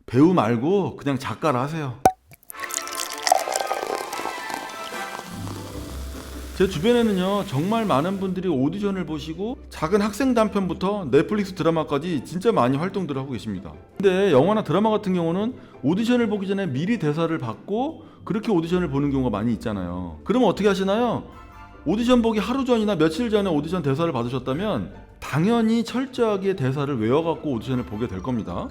배우 말고 그냥 작가를 하세요. 제 주변에는요 정말 많은 분들이 오디션을 보시고 작은 학생 단편부터 넷플릭스 드라마까지 진짜 많이 활동들을 하고 계십니다. 근데 영화나 드라마 같은 경우는 오디션을 보기 전에 미리 대사를 받고 그렇게 오디션을 보는 경우가 많이 있잖아요. 그러면 어떻게 하시나요? 오디션 보기 하루 전이나 며칠 전에 오디션 대사를 받으셨다면 당연히 철저하게 대사를 외워갖고 오디션을 보게 될 겁니다.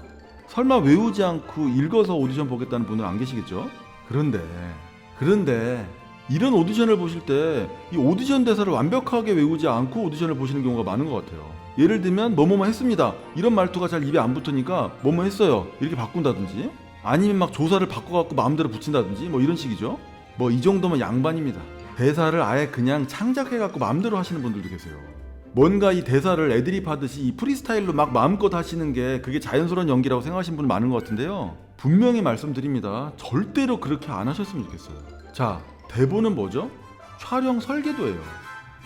설마 외우지 않고 읽어서 오디션 보겠다는 분은 안 계시겠죠? 그런데 이런 오디션을 보실 때 이 오디션 대사를 완벽하게 외우지 않고 오디션을 보시는 경우가 많은 것 같아요. 예를 들면 뭐뭐뭐 했습니다 이런 말투가 잘 입에 안 붙으니까 뭐뭐 했어요 이렇게 바꾼다든지, 아니면 막 조사를 바꿔갖고 마음대로 붙인다든지 뭐 이런 식이죠. 뭐 이 정도면 양반입니다. 대사를 아예 그냥 창작해갖고 마음대로 하시는 분들도 계세요. 뭔가 이 대사를 애드립 하듯이 이 프리스타일로 막 마음껏 하시는 게 그게 자연스러운 연기라고 생각하시는 분이 많은 것 같은데요, 분명히 말씀드립니다. 절대로 그렇게 안 하셨으면 좋겠어요. 자, 대본은 뭐죠? 촬영 설계도예요.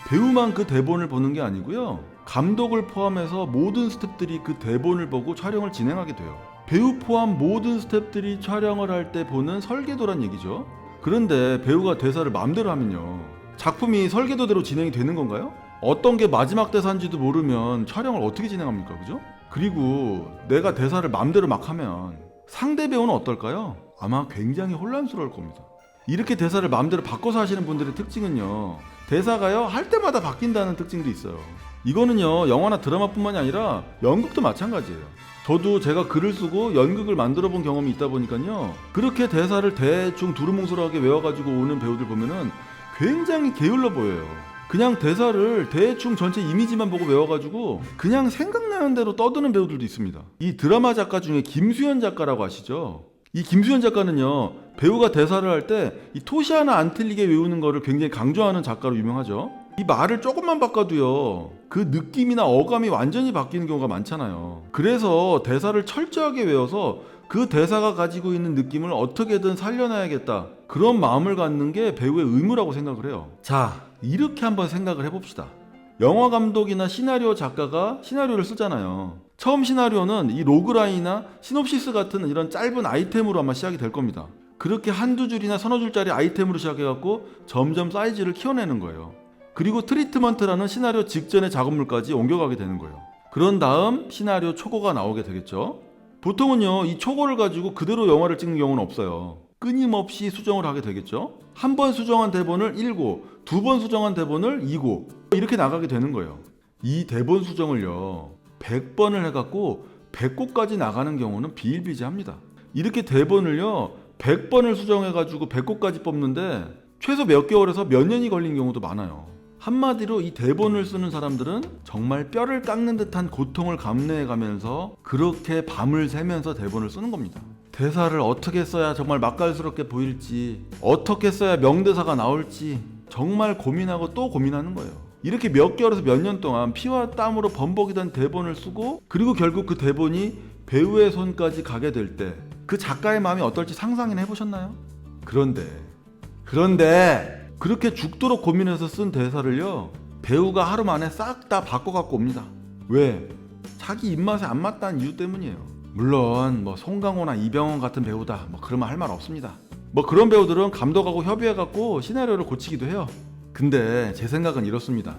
배우만 그 대본을 보는 게 아니고요, 감독을 포함해서 모든 스태프들이 그 대본을 보고 촬영을 진행하게 돼요. 배우 포함 모든 스태프들이 촬영을 할 때 보는 설계도란 얘기죠. 그런데 배우가 대사를 마음대로 하면요, 작품이 설계도대로 진행이 되는 건가요? 어떤 게 마지막 대사인지도 모르면 촬영을 어떻게 진행합니까? 그죠? 그리고 내가 대사를 마음대로 막 하면 상대 배우는 어떨까요? 아마 굉장히 혼란스러울 겁니다. 이렇게 대사를 마음대로 바꿔서 하시는 분들의 특징은요, 대사가요 할 때마다 바뀐다는 특징도 있어요. 이거는요 영화나 드라마뿐만이 아니라 연극도 마찬가지예요. 저도 제가 글을 쓰고 연극을 만들어 본 경험이 있다 보니까요, 그렇게 대사를 대충 두루뭉술하게 외워가지고 오는 배우들 보면은 굉장히 게을러 보여요. 그냥 대사를 대충 전체 이미지만 보고 외워가지고 그냥 생각나는 대로 떠드는 배우들도 있습니다. 이 드라마 작가 중에 김수현 작가라고 아시죠? 이 김수현 작가는요, 배우가 대사를 할 때 이 토시 하나 안 틀리게 외우는 거를 굉장히 강조하는 작가로 유명하죠. 이 말을 조금만 바꿔도요, 그 느낌이나 어감이 완전히 바뀌는 경우가 많잖아요. 그래서 대사를 철저하게 외워서 그 대사가 가지고 있는 느낌을 어떻게든 살려놔야겠다, 그런 마음을 갖는 게 배우의 의무라고 생각을 해요. 자, 이렇게 한번 생각을 해봅시다. 영화 감독이나 시나리오 작가가 시나리오를 쓰잖아요. 처음 시나리오는 이 로그라인이나 시놉시스 같은 이런 짧은 아이템으로 아마 시작이 될 겁니다. 그렇게 한두 줄이나 서너 줄짜리 아이템으로 시작해갖고 점점 사이즈를 키워내는 거예요. 그리고 트리트먼트라는 시나리오 직전의 작업물까지 옮겨가게 되는 거예요. 그런 다음 시나리오 초고가 나오게 되겠죠. 보통은요, 이 초고를 가지고 그대로 영화를 찍는 경우는 없어요. 끊임없이 수정을 하게 되겠죠. 한 번 수정한 대본을 1고, 두 번 수정한 대본을 2고, 이렇게 나가게 되는 거예요. 이 대본 수정을요 100번을 해갖고 100곡까지 나가는 경우는 비일비재합니다. 이렇게 대본을요 100번을 수정해가지고 100곡까지 뽑는데 최소 몇 개월에서 몇 년이 걸린 경우도 많아요. 한마디로 이 대본을 쓰는 사람들은 정말 뼈를 깎는 듯한 고통을 감내해가면서 그렇게 밤을 새면서 대본을 쓰는 겁니다. 대사를 어떻게 써야 정말 맛깔스럽게 보일지, 어떻게 써야 명대사가 나올지 정말 고민하고 또 고민하는 거예요. 이렇게 몇 개월에서 몇 년 동안 피와 땀으로 번복이던 대본을 쓰고, 그리고 결국 그 대본이 배우의 손까지 가게 될 때 그 작가의 마음이 어떨지 상상이나 해보셨나요? 그런데 그렇게 죽도록 고민해서 쓴 대사를요 배우가 하루 만에 싹 다 바꿔갖고 옵니다. 왜? 자기 입맛에 안 맞다는 이유 때문이에요. 물론 뭐 송강호나 이병헌 같은 배우다 뭐 그러면 할 말 없습니다. 뭐 그런 배우들은 감독하고 협의해갖고 시나리오를 고치기도 해요. 근데 제 생각은 이렇습니다.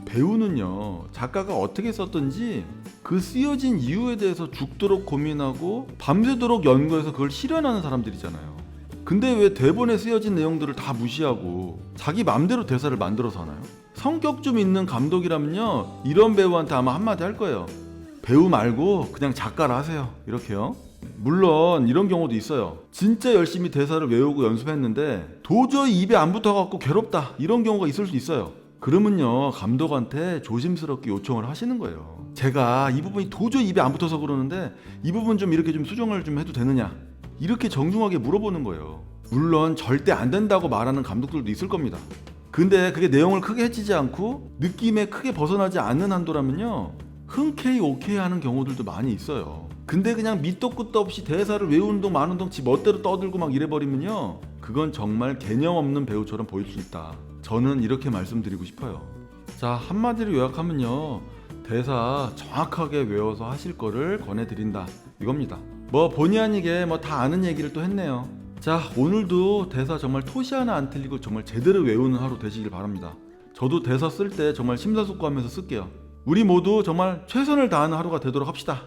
배우는요 작가가 어떻게 썼든지 그 쓰여진 이유에 대해서 죽도록 고민하고 밤새도록 연구해서 그걸 실현하는 사람들이잖아요. 근데 왜 대본에 쓰여진 내용들을 다 무시하고 자기 맘대로 대사를 만들어서 하나요? 성격 좀 있는 감독이라면요 이런 배우한테 아마 한마디 할 거예요. 배우 말고 그냥 작가를 하세요, 이렇게요. 물론 이런 경우도 있어요. 진짜 열심히 대사를 외우고 연습했는데 도저히 입에 안 붙어갖고 괴롭다, 이런 경우가 있을 수 있어요. 그러면요 감독한테 조심스럽게 요청을 하시는 거예요. 제가 이 부분이 도저히 입에 안 붙어서 그러는데 이 부분 좀 이렇게 좀 수정을 좀 해도 되느냐, 이렇게 정중하게 물어보는 거예요. 물론 절대 안 된다고 말하는 감독들도 있을 겁니다. 근데 그게 내용을 크게 해치지 않고 느낌에 크게 벗어나지 않는 한도라면요 흔쾌히 오케이 하는 경우들도 많이 있어요. 근데 그냥 밑도 끝도 없이 대사를 외우는 동 마는 동 지 멋대로 떠들고 막 이래버리면요 그건 정말 개념 없는 배우처럼 보일 수 있다. 저는 이렇게 말씀드리고 싶어요. 자, 한마디로 요약하면요 대사 정확하게 외워서 하실 거를 권해드린다, 이겁니다. 뭐 본의 아니게 뭐 다 아는 얘기를 또 했네요. 자, 오늘도 대사 정말 토시 하나 안 틀리고 정말 제대로 외우는 하루 되시길 바랍니다. 저도 대사 쓸 때 정말 심사숙고하면서 쓸게요. 우리 모두 정말 최선을 다하는 하루가 되도록 합시다.